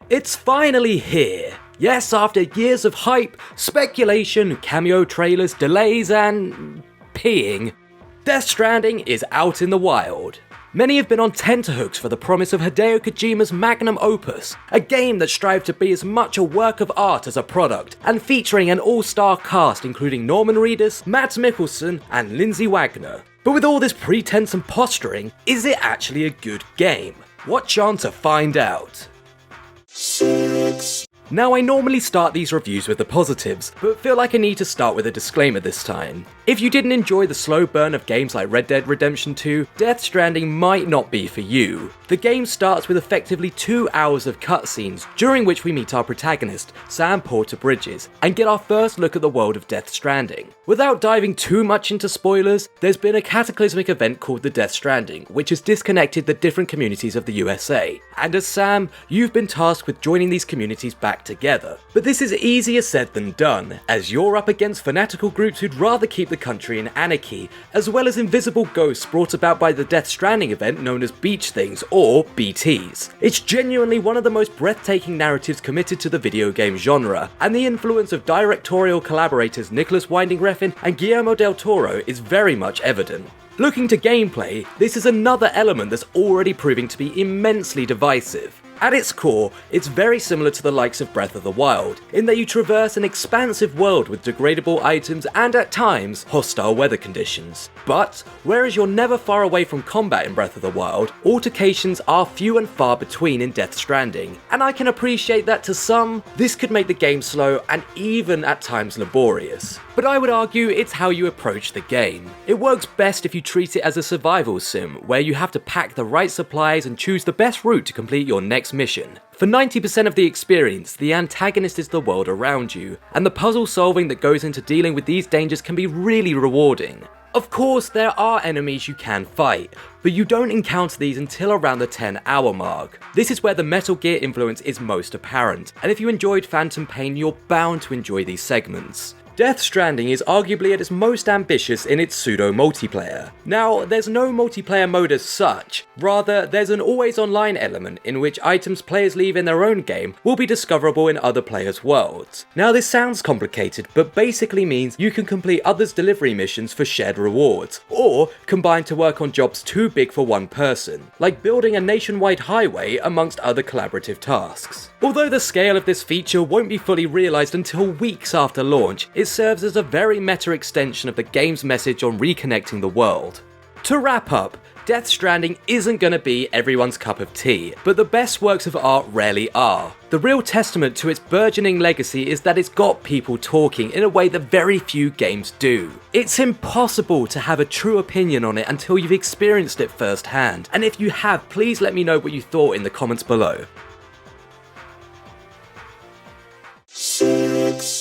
It's finally here! Yes, after years of hype, speculation, cameo trailers, delays, and peeing, Death Stranding is out in the wild. Many have been on tenterhooks for the promise of Hideo Kojima's magnum opus, a game that strived to be as much a work of art as a product, and featuring an all-star cast including Norman Reedus, Mads Mikkelsen, and Lindsay Wagner. But with all this pretense and posturing, is it actually a good game? Watch on to find out. Now, I normally start these reviews with the positives, but feel like I need to start with a disclaimer this time. If you didn't enjoy the slow burn of games like Red Dead Redemption 2, Death Stranding might not be for you. The game starts with effectively 2 hours of cutscenes, during which we meet our protagonist, Sam Porter Bridges, and get our first look at the world of Death Stranding. Without diving too much into spoilers, there's been a cataclysmic event called the Death Stranding, which has disconnected the different communities of the USA. And as Sam, you've been tasked with joining these communities back together. But this is easier said than done, as you're up against fanatical groups who'd rather keep the country in anarchy, as well as invisible ghosts brought about by the Death Stranding event known as Beach Things, or BTs. It's genuinely one of the most breathtaking narratives committed to the video game genre, and the influence of directorial collaborators Nicholas Winding Refn and Guillermo del Toro is very much evident. Looking to gameplay, this is another element that's already proving to be immensely divisive. At its core, it's very similar to the likes of Breath of the Wild, in that you traverse an expansive world with degradable items and at times, hostile weather conditions. But, whereas you're never far away from combat in Breath of the Wild, altercations are few and far between in Death Stranding, and I can appreciate that to some, this could make the game slow and even at times laborious. But I would argue it's how you approach the game. It works best if you treat it as a survival sim, where you have to pack the right supplies and choose the best route to complete your next mission. For 90% of the experience, the antagonist is the world around you, and the puzzle solving that goes into dealing with these dangers can be really rewarding. Of course, there are enemies you can fight, but you don't encounter these until around the 10-hour mark. This is where the Metal Gear influence is most apparent, and if you enjoyed Phantom Pain, you're bound to enjoy these segments. Death Stranding is arguably at its most ambitious in its pseudo multiplayer. Now, there's no multiplayer mode as such, rather there's an always online element in which items players leave in their own game will be discoverable in other players' worlds. Now this sounds complicated, but basically means you can complete others' delivery missions for shared rewards, or combine to work on jobs too big for one person, like building a nationwide highway amongst other collaborative tasks. Although the scale of this feature won't be fully realised until weeks after launch, it serves as a very meta extension of the game's message on reconnecting the world. To wrap up, Death Stranding isn't going to be everyone's cup of tea, but the best works of art rarely are. The real testament to its burgeoning legacy is that it's got people talking in a way that very few games do. It's impossible to have a true opinion on it until you've experienced it firsthand, and if you have, please let me know what you thought in the comments below. CeX.